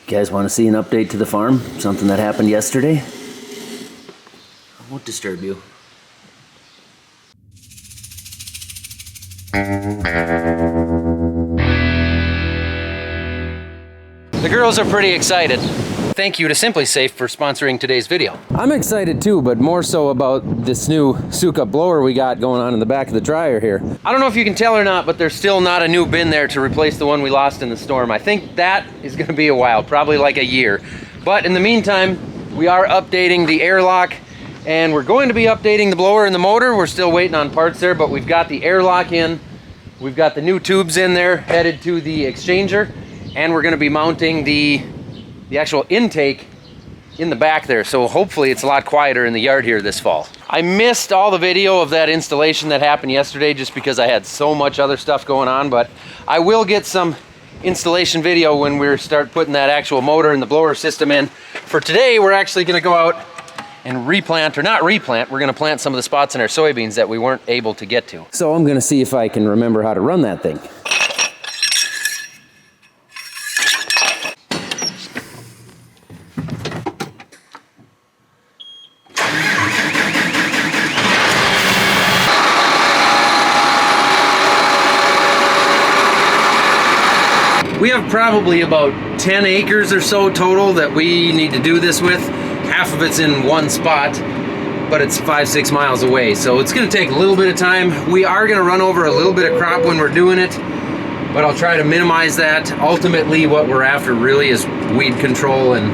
You guys want to see an update to the farm? Something that happened yesterday? I won't disturb you. The girls are pretty excited. Thank you to Simply Safe for sponsoring today's video. I'm excited too, but more so about this new Suka blower we got going on in the back of the dryer here. I don't know if you can tell or not, but there's still not a new bin there to replace the one we lost in the storm. I think that is gonna be a while, probably like a year. But in the meantime, we are updating the airlock and we're going to be updating the blower and the motor. We're still waiting on parts there, but we've got the airlock in. We've got the new tubes in there headed to the exchanger, and we're gonna be mounting the actual intake in the back there, so hopefully it's a lot quieter in the yard here this fall. I missed all the video of that installation that happened yesterday just because I had so much other stuff going on, but I will get some installation video when we start putting that actual motor and the blower system in. For today, we're actually gonna go out and replant, or not replant, we're gonna plant some of the spots in our soybeans that we weren't able to get to. So I'm gonna see if I can remember how to run that thing. We have probably about 10 acres or so total that we need to do this with. Half of it's in one spot, but it's 5-6 miles away. So it's gonna take a little bit of time. We are gonna run over a little bit of crop when we're doing it, but I'll try to minimize that. Ultimately, what we're after really is weed control, and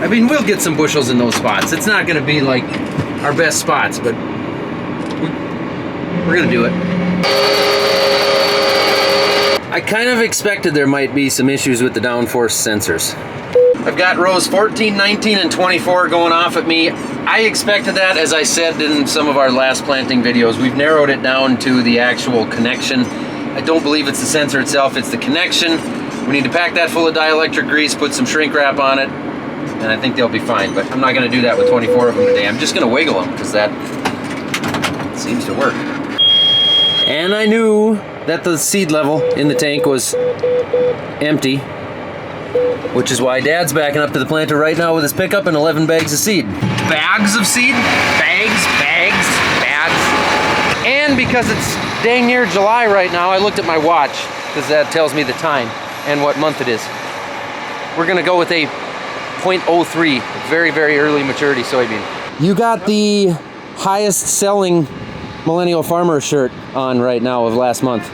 I mean, we'll get some bushels in those spots. It's not gonna be like our best spots, but we're gonna do it. I kind of expected there might be some issues with the downforce sensors. I've got rows 14, 19, and 24 going off at me. I expected that, as I said in some of our last planting videos. We've narrowed it down to the actual connection. I don't believe it's the sensor itself, it's the connection. We need to pack that full of dielectric grease, put some shrink wrap on it, and I think they'll be fine. But I'm not gonna do that with 24 of them today. I'm just gonna wiggle them, because that seems to work. And I knew that the seed level in the tank was empty, which is why Dad's backing up to the planter right now with his pickup and 11 bags of seed. Bags of seed? Bags. And because it's dang near July right now, I looked at my watch, because that tells me the time and what month it is. We're gonna go with a 0.03, very, very early maturity soybean. You got the highest selling Millennial Farmer shirt on right now of last month.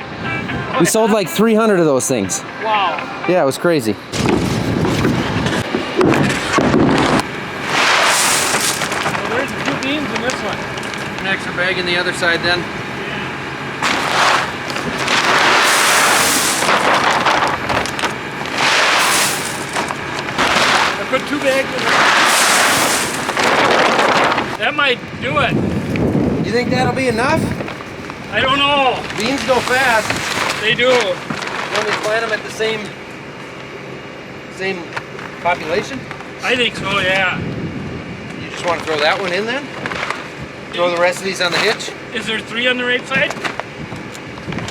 We sold like 300 of those things. Wow. Yeah, it was crazy. Well, there's 2 beans in this one. An extra bag in the other side then. I put 2 bags in there. That might do it. You think that'll be enough? I don't know. Beans go fast. They do. You want me to plant them at the same population? I think so, yeah. You just want to throw that one in then? Throw the rest of these on the hitch? Is there 3 on the right side?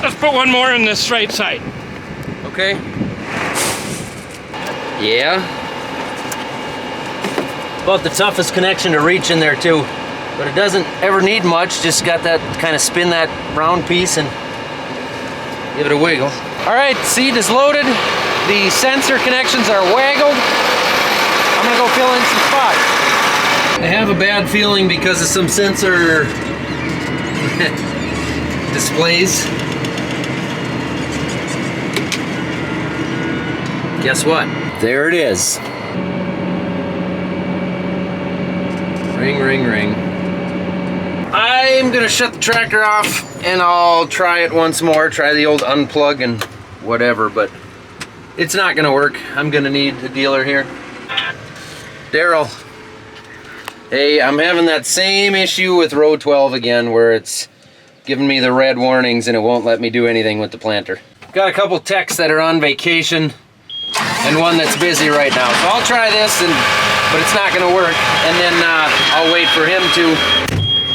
Let's put 1 more on this right side. Okay. Yeah. About the toughest connection to reach in there too. But it doesn't ever need much, just got that kind of spin that round piece and give it a wiggle. All right, seed is loaded. The sensor connections are waggled. I'm gonna go fill in some spots. I have a bad feeling because of some sensor displays. Guess what? There it is. Ring, ring, ring. I'm gonna shut the tractor off and I'll try it once more, try the old unplug and whatever, but it's not gonna work. I'm gonna need a dealer here. Daryl. Hey, I'm having that same issue with row 12 again, where it's giving me the red warnings and it won't let me do anything with the planter. Got a couple techs that are on vacation and one that's busy right now. So I'll try this, but it's not gonna work. And then I'll wait for him to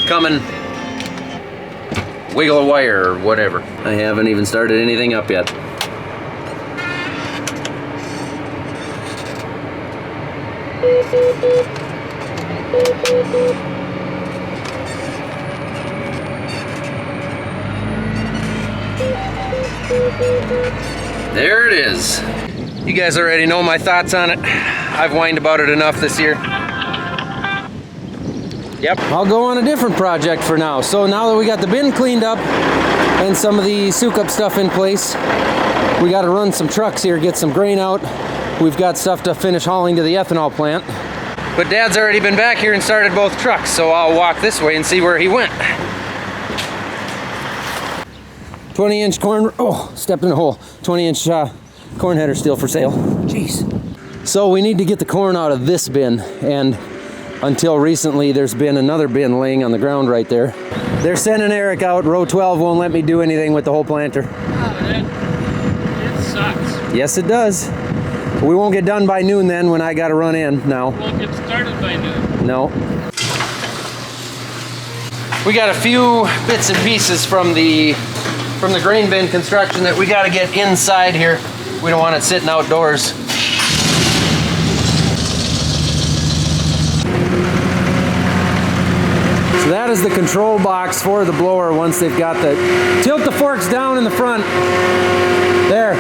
come and wiggle a wire or whatever. I haven't even started anything up yet. There it is. You guys already know my thoughts on it. I've whined about it enough this year. Yep. I'll go on a different project for now. So now that we got the bin cleaned up and some of the soak up stuff in place, we got to run some trucks here, get some grain out. We've got stuff to finish hauling to the ethanol plant. But Dad's already been back here and started both trucks, so I'll walk this way and see where he went. 20-inch corn, oh, stepped in a hole. 20-inch corn header still for sale. Jeez. So we need to get the corn out of this bin, and until recently there's been another bin laying on the ground right there. They're sending Eric out. Row 12 won't let me do anything with the whole planter. Oh, it sucks. Yes, it does. We won't get done by noon then when I got to run in now. Won't get started by noon. No. We got a few bits and pieces from the grain bin construction that we got to get inside here. We don't want it sitting outdoors. So that is the control box for the blower once they've got the... Tilt the forks down in the front. There.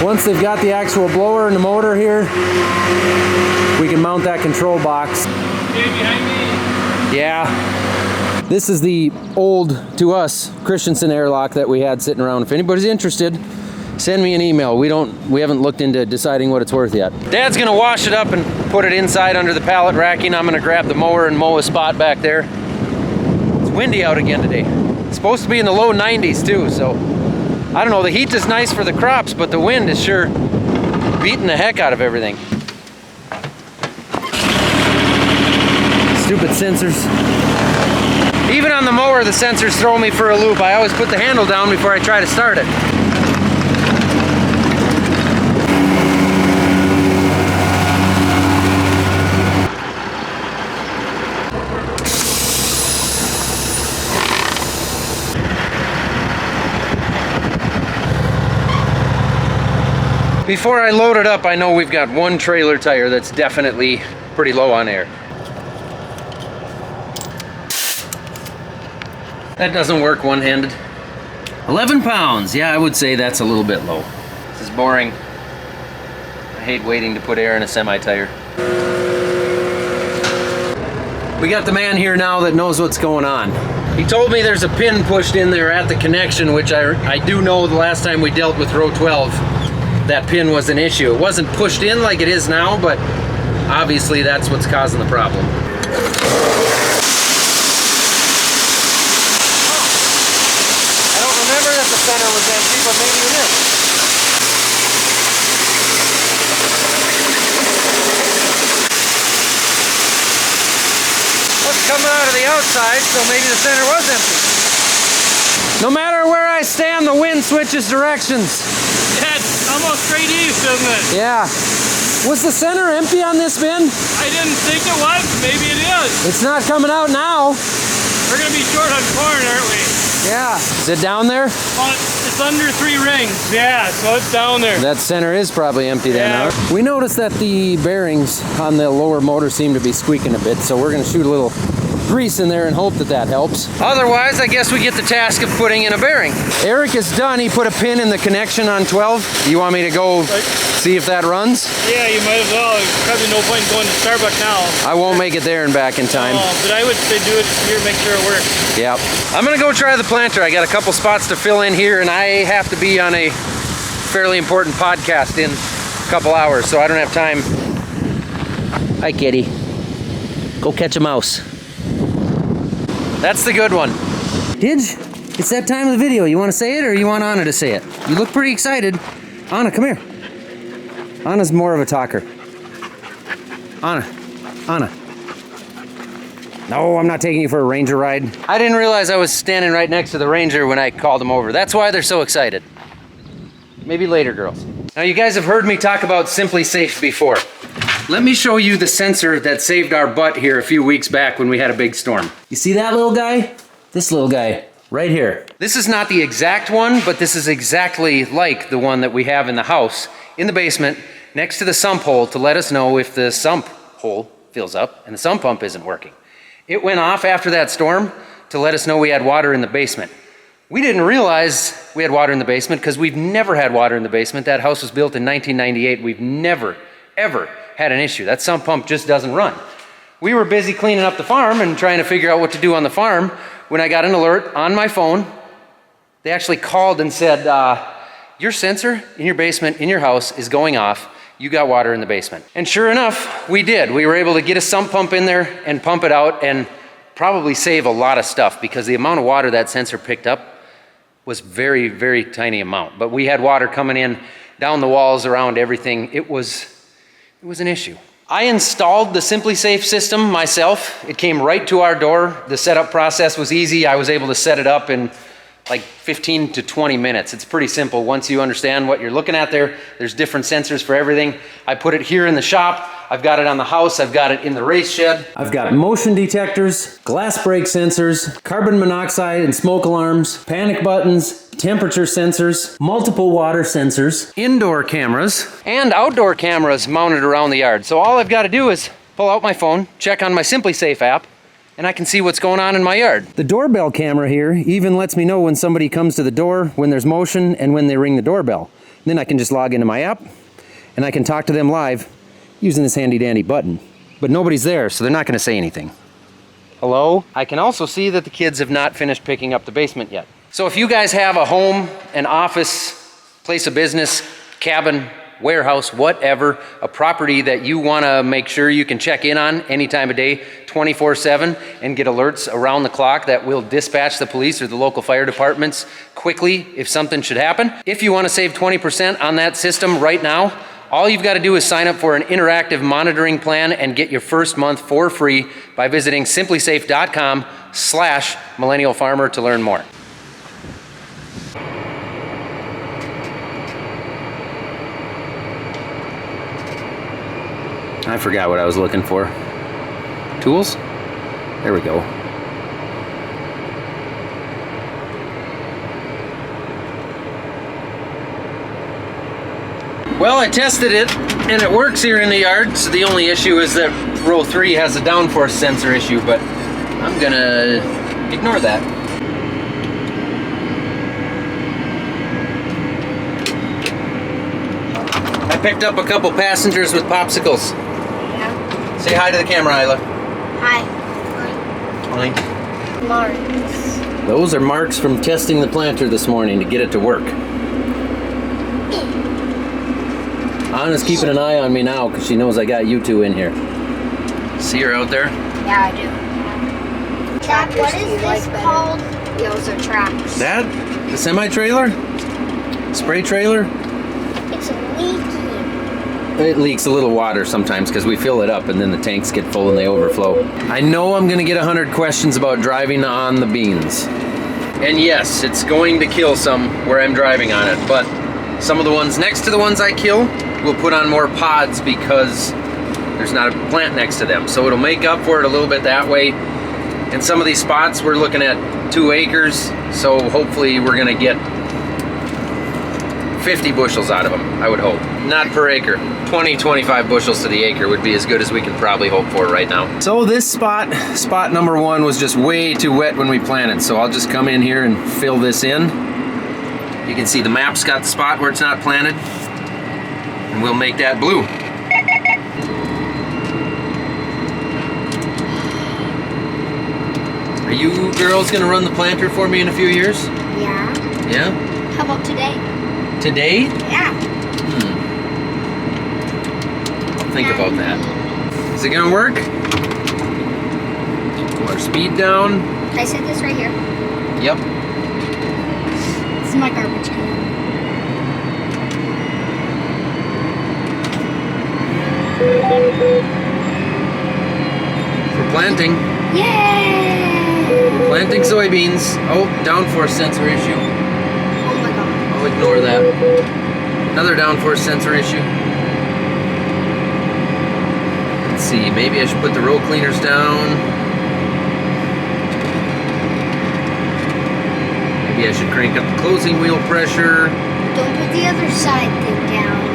Once they've got the actual blower and the motor here, we can mount that control box. Okay, behind me. Yeah. This is the old, to us, Christensen airlock that we had sitting around. If anybody's interested, send me an email. We haven't looked into deciding what it's worth yet. Dad's gonna wash it up and put it inside under the pallet racking. I'm gonna grab the mower and mow a spot back there. It's windy out again today. It's supposed to be in the low 90s too, so I don't know, the heat is nice for the crops, but the wind is sure beating the heck out of everything. Stupid sensors. Even on the mower, the sensors throw me for a loop. I always put the handle down before I try to start it. Before I load it up, I know we've got one trailer tire that's definitely pretty low on air. That doesn't work one-handed. 11 pounds, yeah, I would say that's a little bit low. This is boring. I hate waiting to put air in a semi-tire. We got the man here now that knows what's going on. He told me there's a pin pushed in there at the connection, which I do know the last time we dealt with row 12, that pin was an issue. It wasn't pushed in like it is now, but obviously that's what's causing the problem. The center was empty, but maybe it is. What's coming out of the outside, so maybe the center was empty. No matter where I stand, the wind switches directions. Yeah, it's almost straight east, isn't it? Yeah. Was the center empty on this bin? I didn't think it was. Maybe it is. It's not coming out now. We're going to be short on corn, aren't we? Yeah. Is it down there? Well, it's under 3 rings. Yeah, so it's down there. That center is probably empty then. Yeah. Huh? We noticed that the bearings on the lower motor seem to be squeaking a bit, so we're going to shoot a little grease in there and hope that that helps. Otherwise, I guess we get the task of putting in a bearing. Eric is done. He put a pin in the connection on 12. You want me to go see if that runs? Yeah, you might as well. There's probably no point in going to Starbucks now. I won't make it there and back in time. But I would say do it here, make sure it works. Yep. I'm gonna go try the planter. I got a couple spots to fill in here, and I have to be on a fairly important podcast in a couple hours, so I don't have time. Hi, kitty. Go catch a mouse. That's the good one. Didge, it's that time of the video. You want to say it, or you want Anna to say it? You look pretty excited. Anna, come here. Anna's more of a talker. Anna. No, I'm not taking you for a Ranger ride. I didn't realize I was standing right next to the Ranger when I called them over. That's why they're so excited. Maybe later, girls. Now, you guys have heard me talk about Simply Safe before. Let me show you the sensor that saved our butt here a few weeks back when we had a big storm. You see that little guy? This little guy right here. This is not the exact one, but this is exactly like the one that we have in the house, in the basement, next to the sump hole to let us know if the sump hole fills up and the sump pump isn't working. It went off after that storm to let us know we had water in the basement. We didn't realize we had water in the basement because we've never had water in the basement. That house was built in 1998. We've never, ever had an issue. That sump pump just doesn't run. We were busy cleaning up the farm and trying to figure out what to do on the farm when I got an alert on my phone. They actually called and said, your sensor in your basement, in your house, is going off. You got water in the basement. And sure enough, we did. We were able to get a sump pump in there and pump it out and probably save a lot of stuff because the amount of water that sensor picked up was very, very tiny amount. But we had water coming in down the walls around everything. It was an issue. I installed the SimpliSafe system myself. It came right to our door. The setup process was easy. I was able to set it up in like 15 to 20 minutes. It's pretty simple once you understand what you're looking at there. There's different sensors for everything. I put it here in the shop. I've got it on the house. I've got it in the race shed. I've got motion detectors, glass break sensors, carbon monoxide and smoke alarms, panic buttons, temperature sensors, multiple water sensors, indoor cameras, and outdoor cameras mounted around the yard. So all I've got to do is pull out my phone, check on my SimpliSafe app, and I can see what's going on in my yard. The doorbell camera here even lets me know when somebody comes to the door, when there's motion, and when they ring the doorbell. And then I can just log into my app, and I can talk to them live using this handy dandy button. But nobody's there, so they're not gonna say anything. Hello? I can also see that the kids have not finished picking up the basement yet. So if you guys have a home, an office, place of business, cabin, warehouse, whatever, a property that you want to make sure you can check in on any time of day, 24/7, and get alerts around the clock that will dispatch the police or the local fire departments quickly if something should happen. If you want to save 20% on that system right now, all you've got to do is sign up for an interactive monitoring plan and get your first month for free by visiting simplisafe.com/millennialfarmer to learn more. I forgot what I was looking for. Tools? There we go. Well, I tested it and it works here in the yard. So the only issue is that row 3 has a downforce sensor issue, but I'm gonna ignore that. I picked up a couple passengers with popsicles. Yeah. Say hi to the camera, Isla. Hi. Hi. Marks. Those are marks from testing the planter this morning to get it to work. Anna's keeping an eye on me now because she knows I got you two in here. See her out there? Yeah, I do. Dad, what is this called? Those are tracks. Dad? The semi-trailer? Spray trailer? It's leaking. It leaks a little water sometimes because we fill it up and then the tanks get full and they overflow. I know I'm gonna get 100 questions about driving on the beans. And yes, it's going to kill some where I'm driving on it, but some of the ones next to the ones I kill will put on more pods because there's not a plant next to them. So it'll make up for it a little bit that way. In some of these spots, we're looking at 2 acres. So hopefully we're gonna get 50 bushels out of them, I would hope. Not per acre. 20, 25 bushels to the acre would be as good as we can probably hope for right now. So this spot number 1, was just way too wet when we planted. So I'll just come in here and fill this in. You can see the map's got the spot where it's not planted. And we'll make that blue. Are you girls gonna run the planter for me in a few years? Yeah. Yeah? How about today? Today? Yeah. I'll think about that. Is it gonna work? Pull our speed down. Can I set this right here? Yep. This is my garbage can. We're planting. Yay! We're planting soybeans. Oh, downforce sensor issue. Oh my god. I'll ignore that. Another downforce sensor issue. Let's see, maybe I should put the row cleaners down. Maybe I should crank up the closing wheel pressure. Don't put the other side thing down.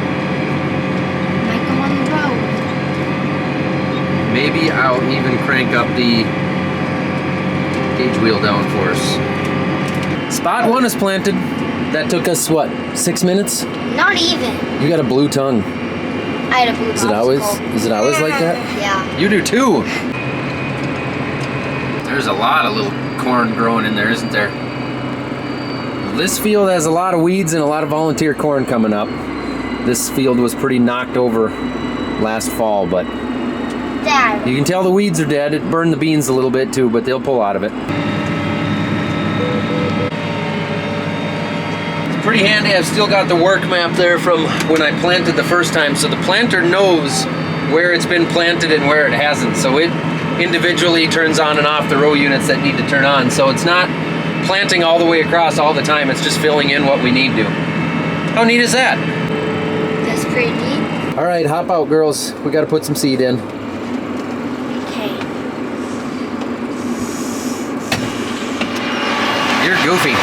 maybe I'll even crank up the gauge wheel down for us. Spot 1 is planted. That took us, what, 6 minutes? Not even. You got a blue tongue. I had a blue Is it always like that? Yeah. You do too. There's a lot of little corn growing in there, isn't there? This field has a lot of weeds and a lot of volunteer corn coming up. This field was pretty knocked over last fall, but Dad. you can tell the weeds are dead. It burned the beans a little bit too, but they'll pull out of it. It's pretty handy. I've still got the work map there from when I planted the first time, so the planter knows where it's been planted and where it hasn't. So it individually turns on and off the row units that need to turn on. So it's not planting all the way across all the time. It's just filling in what we need to. How neat is that? That's pretty neat. All right, hop out, girls. We got to put some seed in. Okay. You're goofy.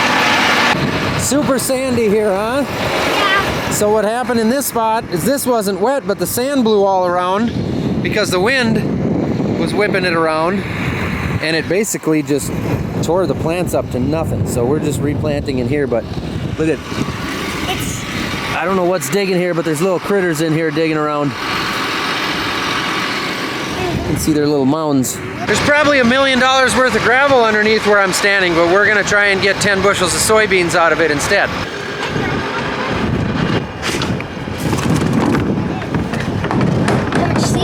Super sandy here, huh? Yeah. So what happened in this spot is this wasn't wet, but the sand blew all around because the wind was whipping it around, and it basically just tore the plants up to nothing. So we're just replanting in here, but look at, I don't know what's digging here, but there's little critters in here digging around. You can see their little mounds. There's probably $1 million worth of gravel underneath where I'm standing, but we're gonna try and get 10 bushels of soybeans out of it instead.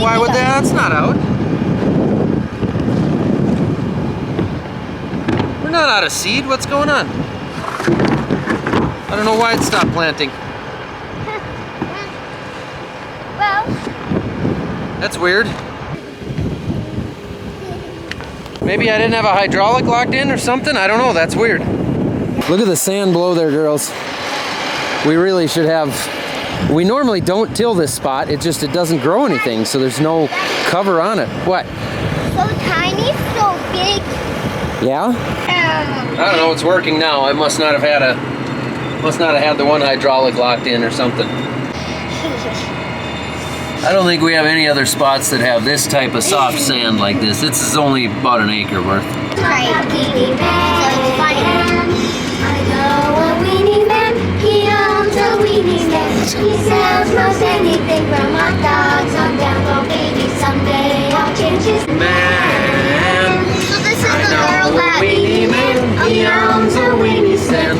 Why would that? That's not out. We're not out of seed. What's going on? I don't know why it stopped planting. Well. That's weird. Maybe I didn't have a hydraulic locked in or something. I don't know. That's weird. Look at the sand below there, girls. We really should have. We normally don't till this spot. It doesn't grow anything, so there's no cover on it. What? So tiny, so big. Yeah? I don't know. It's working now. I must not have had the one hydraulic locked in or something. I don't think we have any other spots that have this type of soft sand like this. This is only about an acre worth. Right. So it's funny. I know a weenie man. He owns a weenie man. He sells most anything from hot dogs on down. Oh baby, someday I'll change his man. So this is the girl that weenie man. He owns a weenie stand.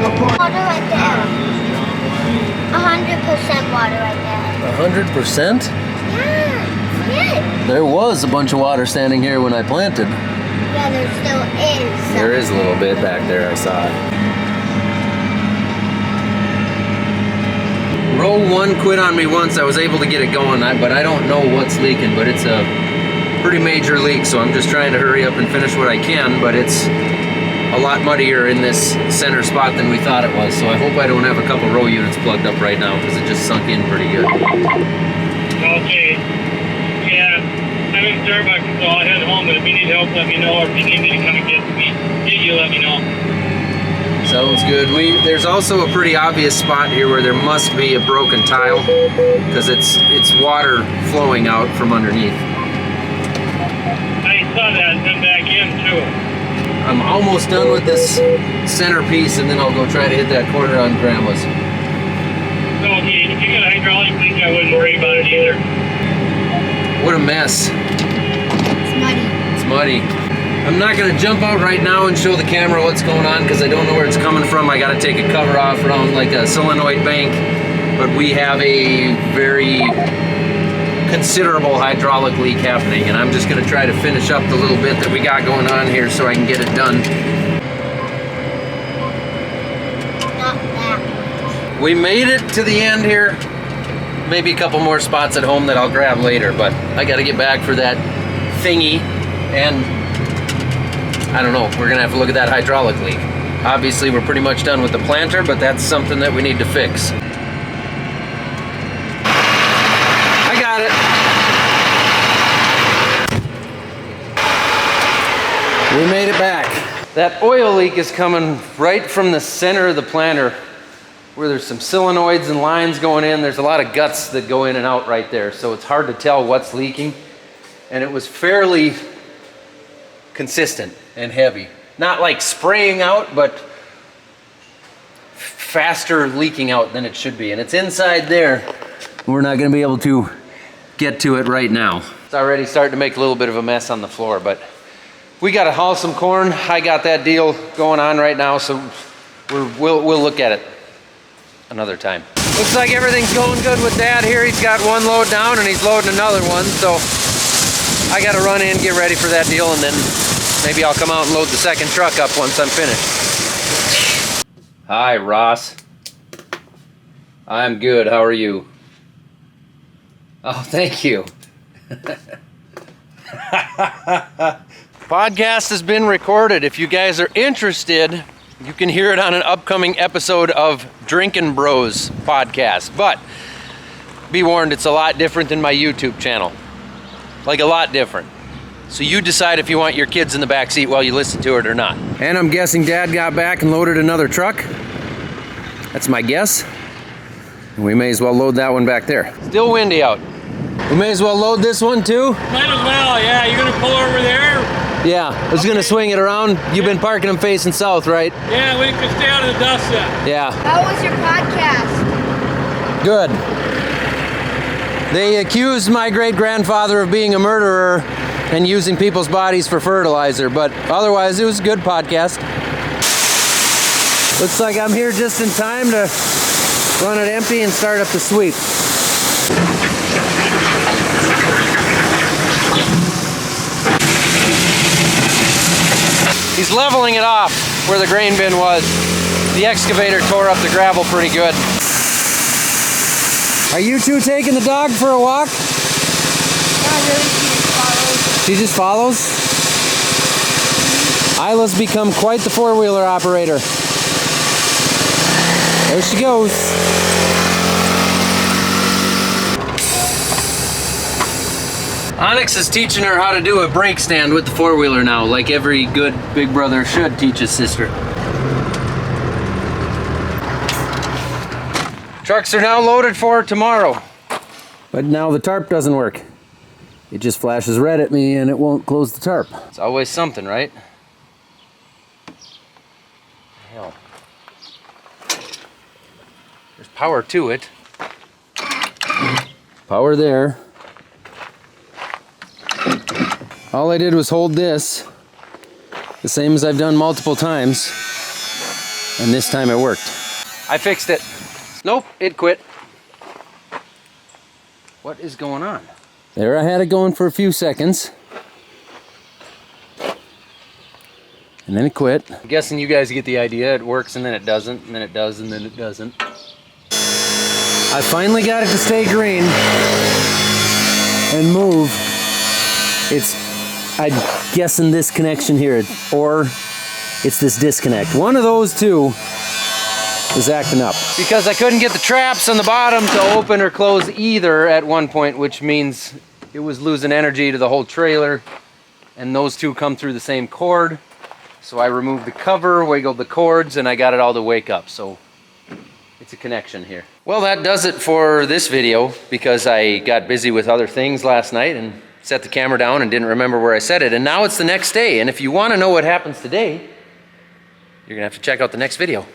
Water right there. 100% water right there. 100%? Yeah. There was a bunch of water standing here when I planted. Yeah, there still is. There is a little bit back there, I saw it. Row 1 quit on me once. I was able to get it going, but I don't know what's leaking, but it's a pretty major leak, so I'm just trying to hurry up and finish what I can, but it's a lot muddier in this center spot than we thought it was, so I hope I don't have a couple row units plugged up right now because it just sunk in pretty good. Okay. Yeah, I'm in Starbucks, so I'll head home, but if you need help, let me know, or if you need me to come and get you, let me know. Sounds good. There's also a pretty obvious spot here where there must be a broken tile because it's water flowing out from underneath. I saw that and then back in too. I'm almost done with this centerpiece, and then I'll go try to hit that corner on Grandma's. Okay, if you got a hydraulic leak, I wouldn't worry about it either. What a mess. It's muddy. It's muddy. I'm not going to jump out right now and show the camera what's going on because I don't know where it's coming from. I got to take a cover off around like a solenoid bank, but we have a very considerable hydraulic leak happening, and I'm just going to try to finish up the little bit that we got going on here so I can get it done. Not that much. We made it to the end here. Maybe a couple more spots at home that I'll grab later, but I got to get back for that thingy, and I don't know, we're going to have to look at that hydraulic leak. Obviously, we're pretty much done with the planter, but that's something that we need to fix. We made it back. That oil leak is coming right from the center of the planter where there's some solenoids and lines going in. There's a lot of guts that go in and out right there, so it's hard to tell what's leaking. And it was fairly consistent and heavy. Not like spraying out, but faster leaking out than it should be. And it's inside there. We're not gonna be able to get to it right now. It's already starting to make a little bit of a mess on the floor, but we gotta haul some corn. I got that deal going on right now, so we'll look at it another time. Looks like everything's going good with Dad here. He's got one load down and he's loading another one, so I gotta run in, get ready for that deal, and then maybe I'll come out and load the second truck up once I'm finished. Hi, Ross. I'm good, how are you? Oh, thank you. Podcast has been recorded. If you guys are interested, you can hear it on an upcoming episode of Drinkin' Bros podcast. But be warned, it's a lot different than my YouTube channel. Like a lot different. So you decide if you want your kids in the back seat while you listen to it or not. And I'm guessing Dad got back and loaded another truck. That's my guess. We may as well load that one back there. Still windy out. We may as well load this one too. Might as well, yeah. You gonna pull over there? Yeah, I was gonna swing it around. You've been parking them facing south, right? Yeah, we can stay out of the dust then. Yeah. How was your podcast? Good. They accused my great-grandfather of being a murderer and using people's bodies for fertilizer, but otherwise it was a good podcast. Looks like I'm here just in time to run it empty and start up the sweep. He's leveling it off where the grain bin was. The excavator tore up the gravel pretty good. Are you two taking the dog for a walk? Not really, She just follows? Isla's become quite the four-wheeler operator. There she goes. Onyx is teaching her how to do a brake stand with the four-wheeler now, like every good big brother should teach his sister. Trucks are now loaded for tomorrow. But now the tarp doesn't work. It just flashes red at me and it won't close the tarp. It's always something, right? Hell. There's power to it. Power there. All I did was hold this, the same as I've done multiple times, and this time it worked. I fixed it. Nope, it quit. What is going on? There, I had it going for a few seconds. And then it quit. I'm guessing you guys get the idea. It works and then it doesn't, and then it does and then it doesn't. I finally got it to stay green and move. I'm guessing this connection here, or it's this disconnect. One of those two is acting up. Because I couldn't get the traps on the bottom to open or close either at one point, which means it was losing energy to the whole trailer, and those two come through the same cord. So I removed the cover, wiggled the cords, and I got it all to wake up. So it's a connection here. Well, that does it for this video, because I got busy with other things last night and set the camera down and didn't remember where I set it, and now it's the next day. And if you want to know what happens today, you're gonna have to check out the next video.